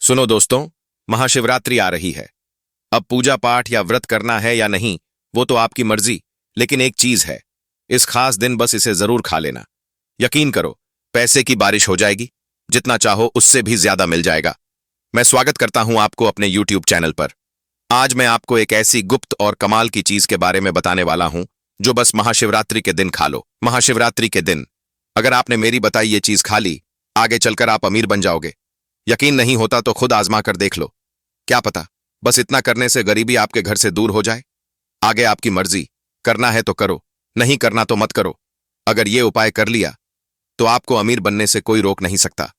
सुनो दोस्तों, महाशिवरात्रि आ रही है। अब पूजा पाठ या व्रत करना है या नहीं वो तो आपकी मर्जी, लेकिन एक चीज है, इस खास दिन बस इसे जरूर खा लेना। यकीन करो, पैसे की बारिश हो जाएगी, जितना चाहो उससे भी ज्यादा मिल जाएगा। मैं स्वागत करता हूं आपको अपने YouTube चैनल पर। आज मैं आपको एक ऐसी गुप्त और कमाल की चीज के बारे में बताने वाला हूं जो बस महाशिवरात्रि के दिन खा लो। महाशिवरात्रि के दिन अगर आपने मेरी बताई ये चीज खा ली, आगे चलकर आप अमीर बन जाओगे। यकीन नहीं होता तो खुद आजमा कर देख लो। क्या पता बस इतना करने से गरीबी आपके घर से दूर हो जाए। आगे आपकी मर्जी, करना है तो करो, नहीं करना तो मत करो। अगर ये उपाय कर लिया तो आपको अमीर बनने से कोई रोक नहीं सकता।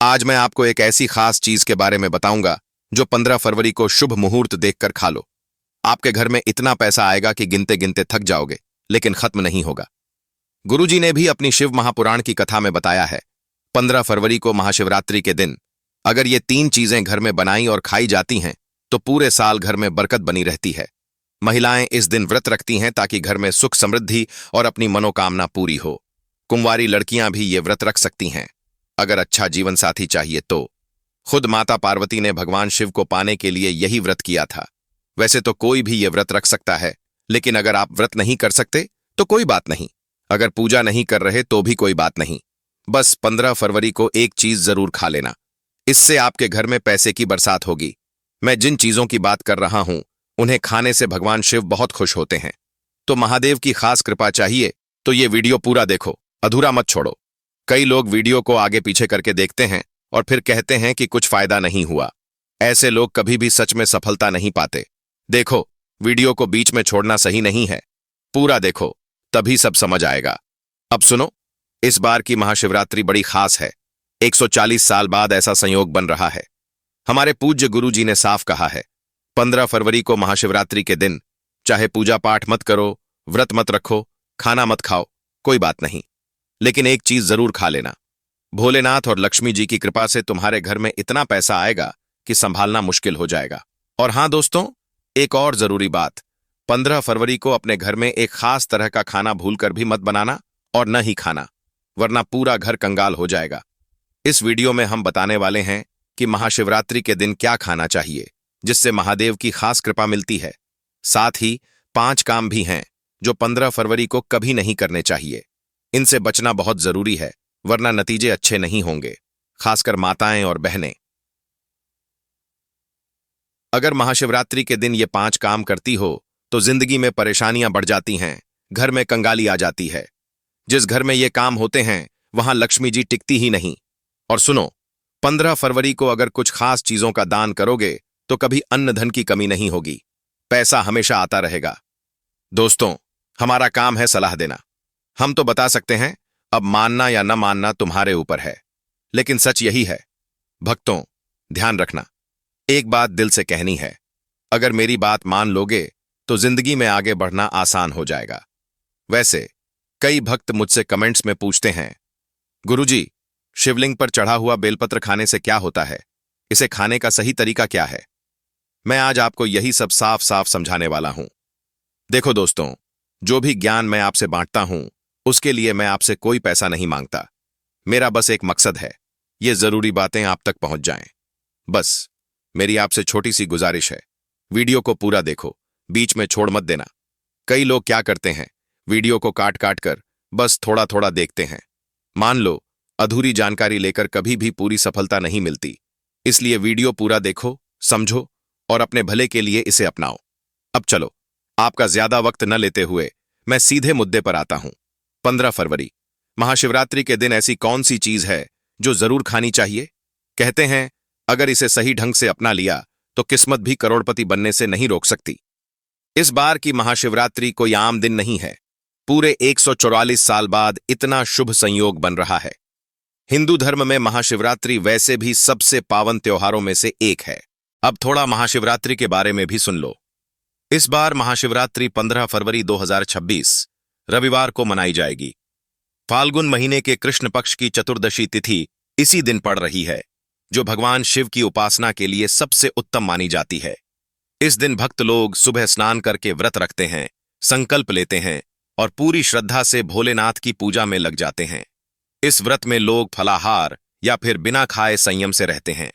आज मैं आपको एक ऐसी खास चीज के बारे में बताऊंगा जो 15 फरवरी को शुभ मुहूर्त देखकर खा लो। आपके घर में इतना पैसा आएगा कि गिनते गिनते थक जाओगे, लेकिन खत्म नहीं होगा। गुरुजी ने भी अपनी शिव महापुराण की कथा में बताया है, 15 फरवरी को महाशिवरात्रि के दिन अगर ये 3 चीजें घर में बनाई और खाई जाती हैं तो पूरे साल घर में बरकत बनी रहती है। महिलाएं इस दिन व्रत रखती हैं ताकि घर में सुख समृद्धि और अपनी मनोकामना पूरी हो। कुंवारी लड़कियां भी ये व्रत रख सकती हैं। अगर अच्छा जीवन साथी चाहिए तो खुद माता पार्वती ने भगवान शिव को पाने के लिए यही व्रत किया था। वैसे तो कोई भी ये व्रत रख सकता है, लेकिन अगर आप व्रत नहीं कर सकते तो कोई बात नहीं। अगर पूजा नहीं कर रहे तो भी कोई बात नहीं। बस 15 फरवरी को एक चीज जरूर खा लेना, इससे आपके घर में पैसे की बरसात होगी। मैं जिन चीजों की बात कर रहा हूं उन्हें खाने से भगवान शिव बहुत खुश होते हैं। तो महादेव की खास कृपा चाहिए तो ये वीडियो पूरा देखो, अधूरा मत छोड़ो। कई लोग वीडियो को आगे पीछे करके देखते हैं और फिर कहते हैं कि कुछ फायदा नहीं हुआ। ऐसे लोग कभी भी सच में सफलता नहीं पाते। देखो, वीडियो को बीच में छोड़ना सही नहीं है, पूरा देखो, तभी सब समझ आएगा। अब सुनो, इस बार की महाशिवरात्रि बड़ी खास है। 140 साल बाद ऐसा संयोग बन रहा है। हमारे पूज्य गुरु जी ने साफ कहा है, 15 फरवरी को महाशिवरात्रि के दिन चाहे पूजा पाठ मत करो, व्रत मत रखो, खाना मत खाओ, कोई बात नहीं, लेकिन एक चीज जरूर खा लेना। भोलेनाथ और लक्ष्मी जी की कृपा से तुम्हारे घर में इतना पैसा आएगा कि संभालना मुश्किल हो जाएगा। और हां दोस्तों, एक और जरूरी बात, 15 फरवरी को अपने घर में एक खास तरह का खाना भूलकर भी मत बनाना और न ही खाना, वरना पूरा घर कंगाल हो जाएगा। इस वीडियो में हम बताने वाले हैं कि महाशिवरात्रि के दिन क्या खाना चाहिए जिससे महादेव की खास कृपा मिलती है। साथ ही 5 काम भी हैं जो 15 फरवरी को कभी नहीं करने चाहिए। इनसे बचना बहुत जरूरी है, वरना नतीजे अच्छे नहीं होंगे, खासकर माताएं और बहनें। अगर महाशिवरात्रि के दिन ये 5 काम करती हो तो जिंदगी में परेशानियां बढ़ जाती हैं, घर में कंगाली आ जाती है। जिस घर में ये काम होते हैं वहां लक्ष्मी जी टिकती ही नहीं। और सुनो, 15 फरवरी को अगर कुछ खास चीजों का दान करोगे तो कभी अन्न धन की कमी नहीं होगी, पैसा हमेशा आता रहेगा। दोस्तों, हमारा काम है सलाह देना। हम तो बता सकते हैं, अब मानना या न मानना तुम्हारे ऊपर है, लेकिन सच यही है। भक्तों, ध्यान रखना, एक बात दिल से कहनी है, अगर मेरी बात मान लोगे तो जिंदगी में आगे बढ़ना आसान हो जाएगा। वैसे कई भक्त मुझसे कमेंट्स में पूछते हैं, गुरुजी, शिवलिंग पर चढ़ा हुआ बेलपत्र खाने से क्या होता है, इसे खाने का सही तरीका क्या है? मैं आज आपको यही सब साफ साफ समझाने वाला हूं। देखो दोस्तों, जो भी ज्ञान मैं आपसे बांटता हूं उसके लिए मैं आपसे कोई पैसा नहीं मांगता। मेरा बस एक मकसद है, ये जरूरी बातें आप तक पहुंच जाएं। बस मेरी आपसे छोटी सी गुजारिश है, वीडियो को पूरा देखो, बीच में छोड़ मत देना। कई लोग क्या करते हैं, वीडियो को काट काट कर बस थोड़ा थोड़ा देखते हैं। मान लो, अधूरी जानकारी लेकर कभी भी पूरी सफलता नहीं मिलती। इसलिए वीडियो पूरा देखो, समझो और अपने भले के लिए इसे अपनाओ। अब चलो, आपका ज्यादा वक्त न लेते हुए मैं सीधे मुद्दे पर आता हूं। 15 फरवरी महाशिवरात्रि के दिन ऐसी कौन सी चीज है जो जरूर खानी चाहिए? कहते हैं, अगर इसे सही ढंग से अपना लिया तो किस्मत भी करोड़पति बनने से नहीं रोक सकती। इस बार की महाशिवरात्रि कोई आम दिन नहीं है। पूरे 144 साल बाद इतना शुभ संयोग बन रहा है। हिंदू धर्म में महाशिवरात्रि वैसे भी सबसे पावन त्योहारों में से एक है। अब थोड़ा महाशिवरात्रि के बारे में भी सुन लो। इस बार महाशिवरात्रि 15 फरवरी 2026 रविवार को मनाई जाएगी। फाल्गुन महीने के कृष्ण पक्ष की चतुर्दशी तिथि इसी दिन पड़ रही है, जो भगवान शिव की उपासना के लिए सबसे उत्तम मानी जाती है। इस दिन भक्त लोग सुबह स्नान करके व्रत रखते हैं, संकल्प लेते हैं और पूरी श्रद्धा से भोलेनाथ की पूजा में लग जाते हैं। इस व्रत में लोग फलाहार या फिर बिना खाए संयम से रहते हैं।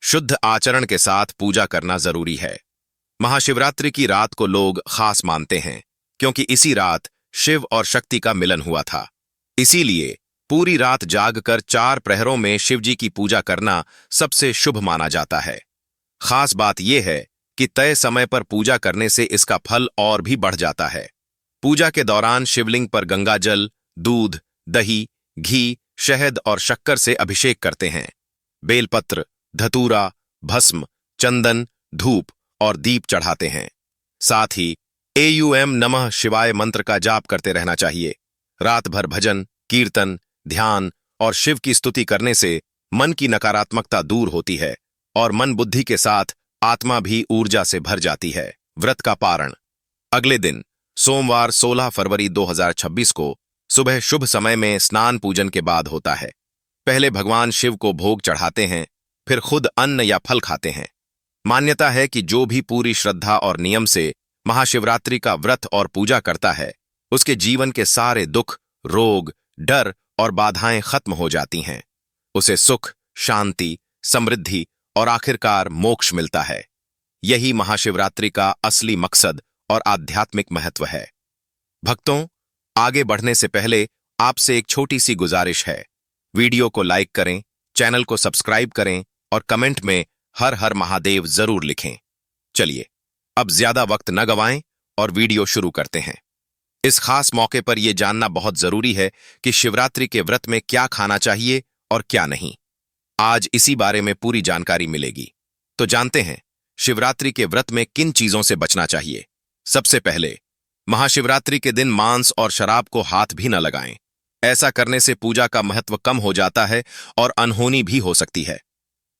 शुद्ध आचरण के साथ पूजा करना जरूरी है। महाशिवरात्रि की रात को लोग खास मानते हैं क्योंकि इसी रात शिव और शक्ति का मिलन हुआ था। इसीलिए पूरी रात जागकर 4 प्रहरों में शिवजी की पूजा करना सबसे शुभ माना जाता है। खास बात यह है कि तय समय पर पूजा करने से इसका फल और भी बढ़ जाता है। पूजा के दौरान शिवलिंग पर गंगाजल, दूध, दही, घी, शहद और शक्कर से अभिषेक करते हैं। बेलपत्र, धतूरा, भस्म, चंदन, धूप और दीप चढ़ाते हैं। साथ ही एयूएम नमः शिवाय मंत्र का जाप करते रहना चाहिए। रात भर भजन, कीर्तन, ध्यान और शिव की स्तुति करने से मन की नकारात्मकता दूर होती है और मन बुद्धि के साथ आत्मा भी ऊर्जा से भर जाती है। व्रत का पारण अगले दिन सोमवार 16 फरवरी 2026 को सुबह शुभ समय में स्नान पूजन के बाद होता है। पहले भगवान शिव को भोग चढ़ाते हैं, फिर खुद अन्न या फल खाते हैं। मान्यता है कि जो भी पूरी श्रद्धा और नियम से महाशिवरात्रि का व्रत और पूजा करता है, उसके जीवन के सारे दुख, रोग, डर और बाधाएं खत्म हो जाती हैं। उसे सुख, शांति, समृद्धि और आखिरकार मोक्ष मिलता है। यही महाशिवरात्रि का असली मकसद और आध्यात्मिक महत्व है। भक्तों, आगे बढ़ने से पहले आपसे एक छोटी सी गुजारिश है। वीडियो को लाइक करें, चैनल को सब्सक्राइब करें और कमेंट में हर हर महादेव जरूर लिखें। चलिए अब ज्यादा वक्त न गवाएं और वीडियो शुरू करते हैं। इस खास मौके पर यह जानना बहुत जरूरी है कि शिवरात्रि के व्रत में क्या खाना चाहिए और क्या नहीं। आज इसी बारे में पूरी जानकारी मिलेगी। तो जानते हैं शिवरात्रि के व्रत में किन चीजों से बचना चाहिए। सबसे पहले, महाशिवरात्रि के दिन मांस और शराब को हाथ भी न लगाएं। ऐसा करने से पूजा का महत्व कम हो जाता है और अनहोनी भी हो सकती है।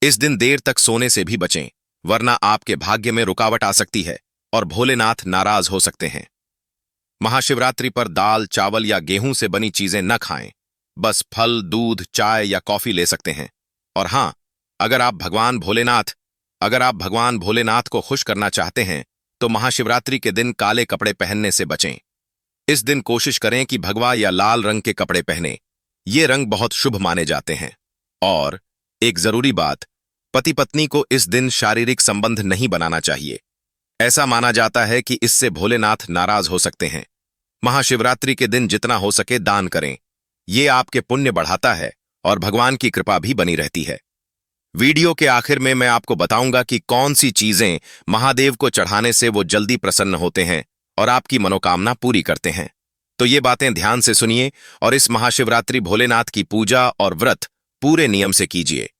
इस दिन देर तक सोने से भी बचें, वरना आपके भाग्य में रुकावट आ सकती है और भोलेनाथ नाराज हो सकते हैं। महाशिवरात्रि पर दाल, चावल या गेहूं से बनी चीजें न खाएं। बस फल, दूध, चाय या कॉफी ले सकते हैं। और हां, अगर आप भगवान भोलेनाथ को खुश करना चाहते हैं तो महाशिवरात्रि के दिन काले कपड़े पहनने से बचें। इस दिन कोशिश करें कि भगवा या लाल रंग के कपड़े पहनें। ये रंग बहुत शुभ माने जाते हैं। और एक जरूरी बात, पति पत्नी को इस दिन शारीरिक संबंध नहीं बनाना चाहिए। ऐसा माना जाता है कि इससे भोलेनाथ नाराज हो सकते हैं। महाशिवरात्रि के दिन जितना हो सके दान करें। ये आपके पुण्य बढ़ाता है और भगवान की कृपा भी बनी रहती है। वीडियो के आखिर में मैं आपको बताऊंगा कि कौन सी चीजें महादेव को चढ़ाने से वो जल्दी प्रसन्न होते हैं और आपकी मनोकामना पूरी करते हैं। तो ये बातें ध्यान से सुनिए और इस महाशिवरात्रि भोलेनाथ की पूजा और व्रत पूरे नियम से कीजिए।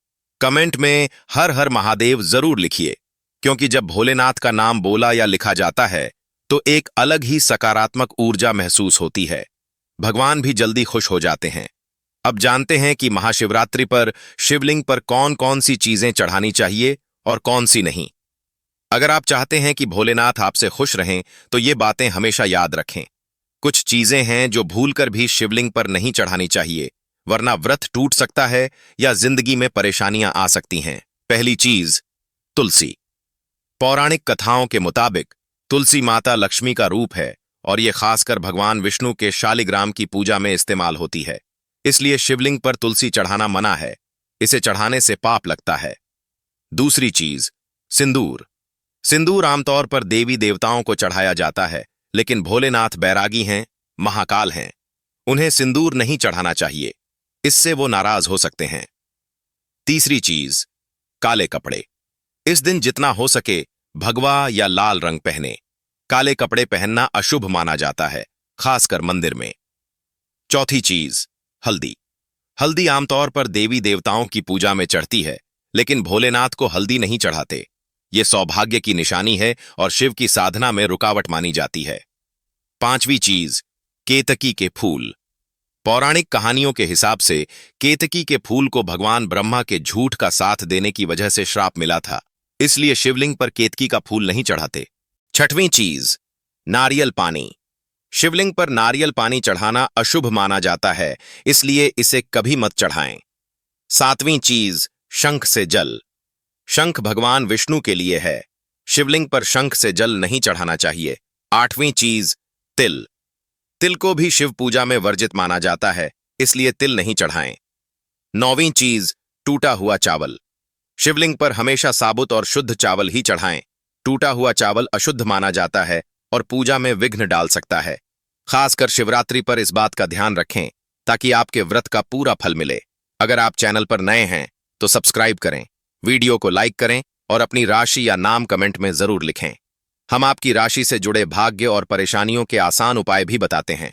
कमेंट में हर हर महादेव जरूर लिखिए, क्योंकि जब भोलेनाथ का नाम बोला या लिखा जाता है तो एक अलग ही सकारात्मक ऊर्जा महसूस होती है। भगवान भी जल्दी खुश हो जाते हैं। अब जानते हैं कि महाशिवरात्रि पर शिवलिंग पर कौन कौन सी चीजें चढ़ानी चाहिए और कौन सी नहीं। अगर आप चाहते हैं कि भोलेनाथ आपसे खुश रहें तो ये बातें हमेशा याद रखें। कुछ चीजें हैं जो भूलकर भी शिवलिंग पर नहीं चढ़ानी चाहिए, वरना व्रत टूट सकता है या जिंदगी में परेशानियां आ सकती हैं। पहली चीज, तुलसी। पौराणिक कथाओं के मुताबिक तुलसी माता लक्ष्मी का रूप है और ये खासकर भगवान विष्णु के शालिग्राम की पूजा में इस्तेमाल होती है। इसलिए शिवलिंग पर तुलसी चढ़ाना मना है। इसे चढ़ाने से पाप लगता है। दूसरी चीज, सिंदूर। सिंदूर आमतौर पर देवी देवताओं को चढ़ाया जाता है, लेकिन भोलेनाथ बैरागी हैं, महाकाल हैं। उन्हें सिंदूर नहीं चढ़ाना चाहिए, इससे वो नाराज हो सकते हैं। तीसरी चीज, काले कपड़े। इस दिन जितना हो सके भगवा या लाल रंग पहने। काले कपड़े पहनना अशुभ माना जाता है, खासकर मंदिर में। चौथी चीज, हल्दी। हल्दी आमतौर पर देवी देवताओं की पूजा में चढ़ती है, लेकिन भोलेनाथ को हल्दी नहीं चढ़ाते। ये सौभाग्य की निशानी है और शिव की साधना में रुकावट मानी जाती है। पांचवी चीज, केतकी के फूल। पौराणिक कहानियों के हिसाब से केतकी के फूल को भगवान ब्रह्मा के झूठ का साथ देने की वजह से श्राप मिला था, इसलिए शिवलिंग पर केतकी का फूल नहीं चढ़ाते। छठवीं चीज, नारियल पानी। शिवलिंग पर नारियल पानी चढ़ाना अशुभ माना जाता है, इसलिए इसे कभी मत चढ़ाएं। सातवीं चीज, शंख से जल। शंख भगवान विष्णु के लिए है, शिवलिंग पर शंख से जल नहीं चढ़ाना चाहिए। आठवीं चीज, तिल। तिल को भी शिव पूजा में वर्जित माना जाता है, इसलिए तिल नहीं चढ़ाएं। नौवीं चीज, टूटा हुआ चावल। शिवलिंग पर हमेशा साबुत और शुद्ध चावल ही चढ़ाएं। टूटा हुआ चावल अशुद्ध माना जाता है और पूजा में विघ्न डाल सकता है। खासकर शिवरात्रि पर इस बात का ध्यान रखें ताकि आपके व्रत का पूरा फल मिले। अगर आप चैनल पर नए हैं तो सब्सक्राइब करें, वीडियो को लाइक करें और अपनी राशि या नाम कमेंट में जरूर लिखें। हम आपकी राशि से जुड़े भाग्य और परेशानियों के आसान उपाय भी बताते हैं।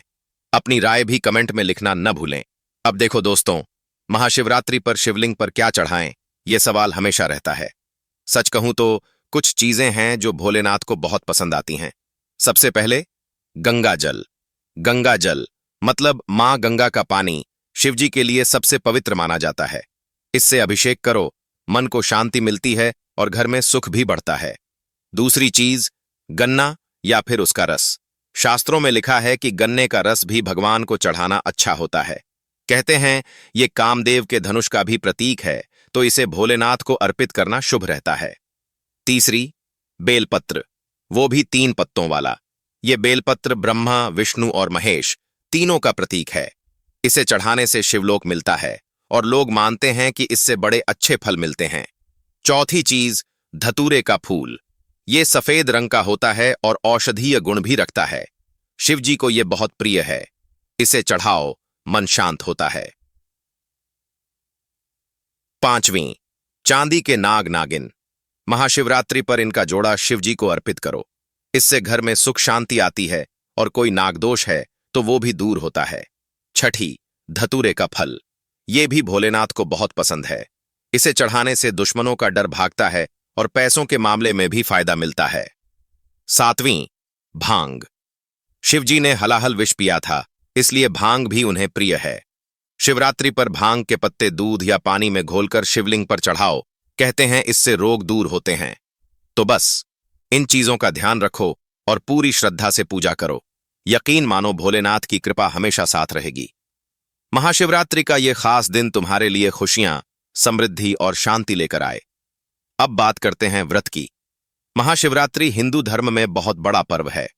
अपनी राय भी कमेंट में लिखना न भूलें। अब देखो दोस्तों, महाशिवरात्रि पर शिवलिंग पर क्या चढ़ाएं, यह सवाल हमेशा रहता है। सच कहूं तो कुछ चीजें हैं जो भोलेनाथ को बहुत पसंद आती हैं। सबसे पहले गंगा जल। गंगा जल मतलब मां गंगा का पानी शिवजी के लिए सबसे पवित्र माना जाता है। इससे अभिषेक करो, मन को शांति मिलती है और घर में सुख भी बढ़ता है। दूसरी चीज गन्ना या फिर उसका रस। शास्त्रों में लिखा है कि गन्ने का रस भी भगवान को चढ़ाना अच्छा होता है। कहते हैं ये कामदेव के धनुष का भी प्रतीक है, तो इसे भोलेनाथ को अर्पित करना शुभ रहता है। तीसरी बेलपत्र, वो भी 3 पत्तों वाला। ये बेलपत्र ब्रह्मा, विष्णु और महेश तीनों का प्रतीक है। इसे चढ़ाने से शिवलोक मिलता है और लोग मानते हैं कि इससे बड़े अच्छे फल मिलते हैं। चौथी चीज धतूरे का फूल। ये सफेद रंग का होता है और औषधीय गुण भी रखता है। शिवजी को यह बहुत प्रिय है। इसे चढ़ाओ, मन शांत होता है। पांचवीं चांदी के नाग नागिन। महाशिवरात्रि पर इनका जोड़ा शिवजी को अर्पित करो। इससे घर में सुख शांति आती है और कोई नागदोष है तो वो भी दूर होता है। छठी धतूरे का फल। ये भी भोलेनाथ को बहुत पसंद है। इसे चढ़ाने से दुश्मनों का डर भागता है और पैसों के मामले में भी फायदा मिलता है। सातवीं भांग। शिवजी ने हलाहल विष पिया था, इसलिए भांग भी उन्हें प्रिय है। शिवरात्रि पर भांग के पत्ते दूध या पानी में घोलकर शिवलिंग पर चढ़ाओ। कहते हैं इससे रोग दूर होते हैं। तो बस इन चीजों का ध्यान रखो और पूरी श्रद्धा से पूजा करो। यकीन मानो भोलेनाथ की कृपा हमेशा साथ रहेगी। महाशिवरात्रि का यह खास दिन तुम्हारे लिए खुशियां, समृद्धि और शांति लेकर आए। अब बात करते हैं व्रत की। महाशिवरात्रि हिंदू धर्म में बहुत बड़ा पर्व है।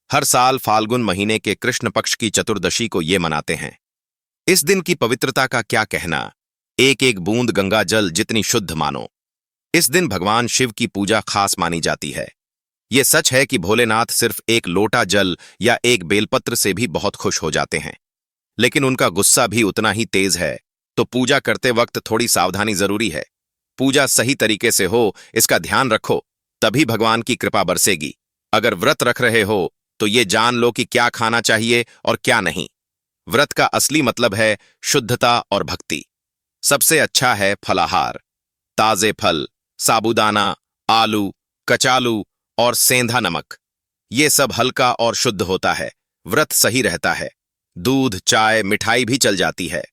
हर साल फाल्गुन महीने के कृष्ण पक्ष की चतुर्दशी को ये मनाते हैं। इस दिन की पवित्रता का क्या कहना, एक एक बूंद गंगा जल जितनी शुद्ध मानो। इस दिन भगवान शिव की पूजा खास मानी जाती है। यह सच है कि भोलेनाथ सिर्फ एक लोटा जल या एक बेलपत्र से भी बहुत खुश हो जाते हैं, लेकिन उनका गुस्सा भी उतना ही तेज है, तो पूजा करते वक्त थोड़ी सावधानी जरूरी है। पूजा सही तरीके से हो, इसका ध्यान रखो, तभी भगवान की कृपा बरसेगी। अगर व्रत रख रहे हो तो ये जान लो कि क्या खाना चाहिए और क्या नहीं। व्रत का असली मतलब है शुद्धता और भक्ति। सबसे अच्छा है फलाहार। ताजे फल, साबूदाना, आलू, कचालू और सेंधा नमक। ये सब हल्का और शुद्ध होता है। व्रत सही रहता है। दूध, चाय, मिठाई भी चल जाती है।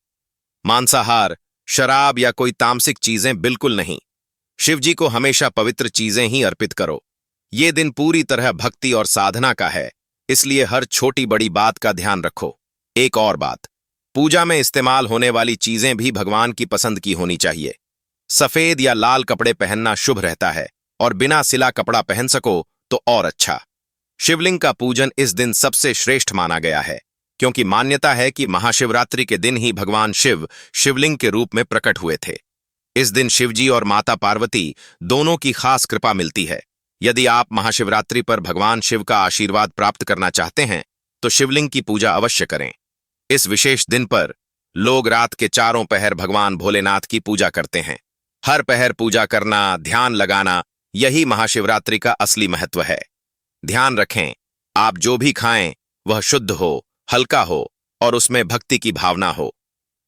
मांसाहार, शराब या कोई तामसिक चीजें बिल्कुल नहीं। शिवजी को हमेशा पवित्र चीजें ही अर्पित करो। ये दिन पूरी तरह भक्ति और साधना का है, इसलिए हर छोटी बड़ी बात का ध्यान रखो। एक और बात, पूजा में इस्तेमाल होने वाली चीजें भी भगवान की पसंद की होनी चाहिए। सफेद या लाल कपड़े पहनना शुभ रहता है और बिना सिला कपड़ा पहन सको तो और अच्छा। शिवलिंग का पूजन इस दिन सबसे श्रेष्ठ माना गया है, क्योंकि मान्यता है कि महाशिवरात्रि के दिन ही भगवान शिव शिवलिंग के रूप में प्रकट हुए थे। इस दिन शिवजी और माता पार्वती दोनों की खास कृपा मिलती है। यदि आप महाशिवरात्रि पर भगवान शिव का आशीर्वाद प्राप्त करना चाहते हैं तो शिवलिंग की पूजा अवश्य करें। इस विशेष दिन पर लोग रात के चारों पहर भगवान भोलेनाथ की पूजा करते हैं। हर पहर पूजा करना, ध्यान लगाना, यही महाशिवरात्रि का असली महत्व है। ध्यान रखें, आप जो भी खाएं वह शुद्ध हो, हल्का हो और उसमें भक्ति की भावना हो।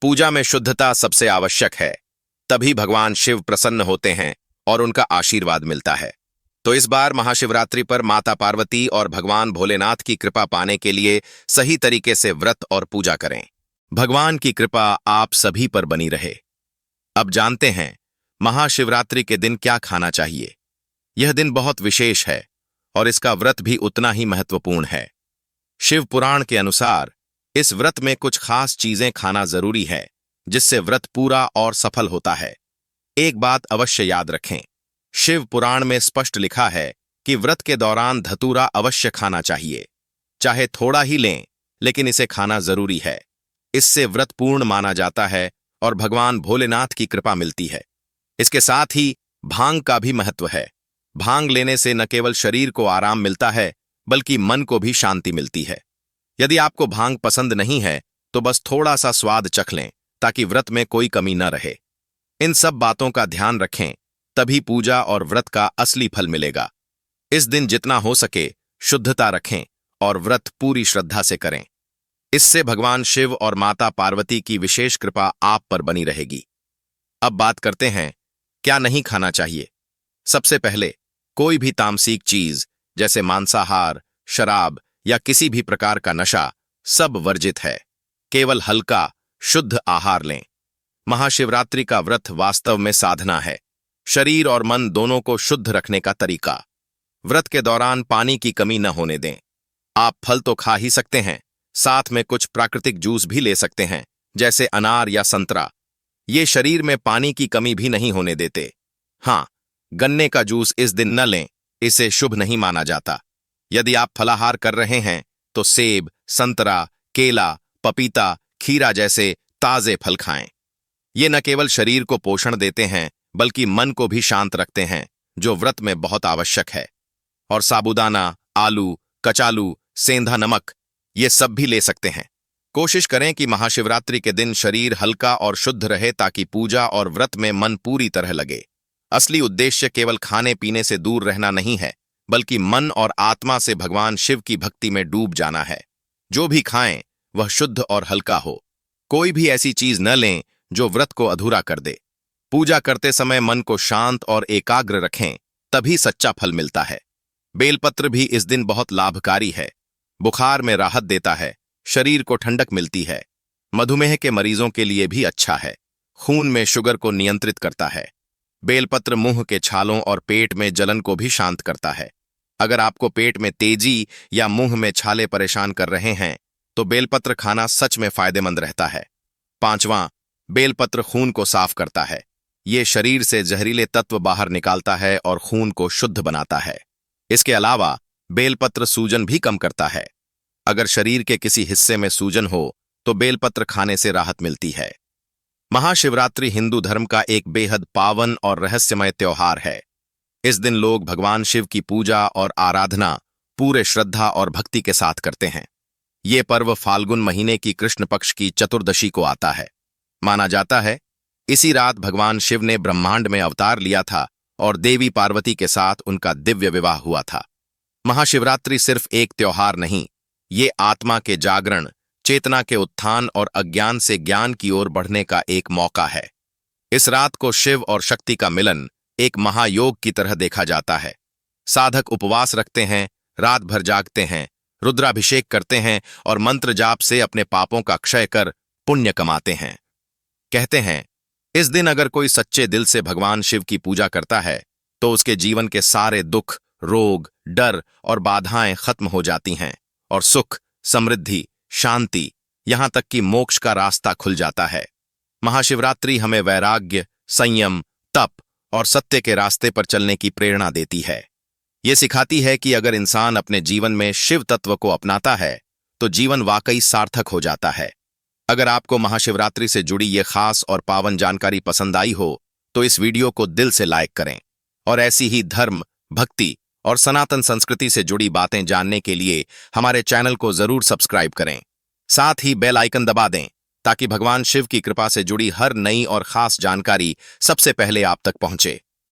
पूजा में शुद्धता सबसे आवश्यक है, तभी भगवान शिव प्रसन्न होते हैं और उनका आशीर्वाद मिलता है। तो इस बार महाशिवरात्रि पर माता पार्वती और भगवान भोलेनाथ की कृपा पाने के लिए सही तरीके से व्रत और पूजा करें। भगवान की कृपा आप सभी पर बनी रहे। अब जानते हैं महाशिवरात्रि के दिन क्या खाना चाहिए। यह दिन बहुत विशेष है और इसका व्रत भी उतना ही महत्वपूर्ण है। शिव पुराण के अनुसार इस व्रत में कुछ खास चीजें खाना जरूरी है, जिससे व्रत पूरा और सफल होता है। एक बात अवश्य याद रखें, शिव पुराण में स्पष्ट लिखा है कि व्रत के दौरान धतूरा अवश्य खाना चाहिए। चाहे थोड़ा ही लें, लेकिन इसे खाना जरूरी है। इससे व्रत पूर्ण माना जाता है और भगवान भोलेनाथ की कृपा मिलती है। इसके साथ ही भांग का भी महत्व है। भांग लेने से न केवल शरीर को आराम मिलता है, बल्कि मन को भी शांति मिलती है। यदि आपको भांग पसंद नहीं है तो बस थोड़ा सा स्वाद चख लें, ताकि व्रत में कोई कमी न रहे। इन सब बातों का ध्यान रखें, तभी पूजा और व्रत का असली फल मिलेगा। इस दिन जितना हो सके शुद्धता रखें और व्रत पूरी श्रद्धा से करें। इससे भगवान शिव और माता पार्वती की विशेष कृपा आप पर बनी रहेगी। अब बात करते हैं क्या नहीं खाना चाहिए। सबसे पहले, कोई भी तामसिक चीज जैसे मांसाहार, शराब या किसी भी प्रकार का नशा सब वर्जित है। केवल हल्का शुद्ध आहार लें। महाशिवरात्रि का व्रत वास्तव में साधना है, शरीर और मन दोनों को शुद्ध रखने का तरीका। व्रत के दौरान पानी की कमी न होने दें। आप फल तो खा ही सकते हैं, साथ में कुछ प्राकृतिक जूस भी ले सकते हैं, जैसे अनार या संतरा। ये शरीर में पानी की कमी भी नहीं होने देते। हाँ, गन्ने का जूस इस दिन न लें, इसे शुभ नहीं माना जाता। यदि आप फलाहार कर रहे हैं तो सेब, संतरा, केला, पपीता, खीरा जैसे ताजे फल खाएं। ये न केवल शरीर को पोषण देते हैं, बल्कि मन को भी शांत रखते हैं, जो व्रत में बहुत आवश्यक है। और साबूदाना, आलू, कचालू, सेंधा नमक, ये सब भी ले सकते हैं। कोशिश करें कि महाशिवरात्रि के दिन शरीर हल्का और शुद्ध रहे, ताकि पूजा और व्रत में मन पूरी तरह लगे। असली उद्देश्य केवल खाने पीने से दूर रहना नहीं है, बल्कि मन और आत्मा से भगवान शिव की भक्ति में डूब जाना है। जो भी खाएं वह शुद्ध और हल्का हो। कोई भी ऐसी चीज न लें जो व्रत को अधूरा कर दे। पूजा करते समय मन को शांत और एकाग्र रखें, तभी सच्चा फल मिलता है। बेलपत्र भी इस दिन बहुत लाभकारी है। बुखार में राहत देता है, शरीर को ठंडक मिलती है। मधुमेह के मरीजों के लिए भी अच्छा है, खून में शुगर को नियंत्रित करता है। बेलपत्र मुंह के छालों और पेट में जलन को भी शांत करता है। अगर आपको पेट में तेजी या मुंह में छाले परेशान कर रहे हैं तो बेलपत्र खाना सच में फायदेमंद रहता है। 5वां, बेलपत्र खून को साफ करता है। ये शरीर से जहरीले तत्व बाहर निकालता है और खून को शुद्ध बनाता है। इसके अलावा बेलपत्र सूजन भी कम करता है। अगर शरीर के किसी हिस्से में सूजन हो तो बेलपत्र खाने से राहत मिलती है। महाशिवरात्रि हिंदू धर्म का एक बेहद पावन और रहस्यमय त्योहार है। इस दिन लोग भगवान शिव की पूजा और आराधना पूरे श्रद्धा और भक्ति के साथ करते हैं। ये पर्व फाल्गुन महीने की कृष्ण पक्ष की चतुर्दशी को आता है। माना जाता है इसी रात भगवान शिव ने ब्रह्मांड में अवतार लिया था और देवी पार्वती के साथ उनका दिव्य विवाह हुआ था। महाशिवरात्रि सिर्फ एक त्योहार नहीं, ये आत्मा के जागरण, चेतना के उत्थान और अज्ञान से ज्ञान की ओर बढ़ने का एक मौका है। इस रात को शिव और शक्ति का मिलन एक महायोग की तरह देखा जाता है। साधक उपवास रखते हैं, रात भर जागते हैं, रुद्राभिषेक करते हैं और मंत्र जाप से अपने पापों का क्षय कर पुण्य कमाते हैं। कहते हैं इस दिन अगर कोई सच्चे दिल से भगवान शिव की पूजा करता है तो उसके जीवन के सारे दुख, रोग, डर और बाधाएं खत्म हो जाती हैं और सुख, समृद्धि, शांति, यहां तक कि मोक्ष का रास्ता खुल जाता है। महाशिवरात्रि हमें वैराग्य, संयम, तप और सत्य के रास्ते पर चलने की प्रेरणा देती है। ये सिखाती है कि अगर इंसान अपने जीवन में शिव तत्व को अपनाता है तो जीवन वाकई सार्थक हो जाता है। अगर आपको महाशिवरात्रि से जुड़ी ये खास और पावन जानकारी पसंद आई हो तो इस वीडियो को दिल से लाइक करें और ऐसी ही धर्म, भक्ति और सनातन संस्कृति से जुड़ी बातें जानने के लिए हमारे चैनल को जरूर सब्सक्राइब करें। साथ ही बेल आइकन दबा दें ताकि भगवान शिव की कृपा से जुड़ी हर नई और खास जानकारी सबसे पहले आप तक पहुंचे।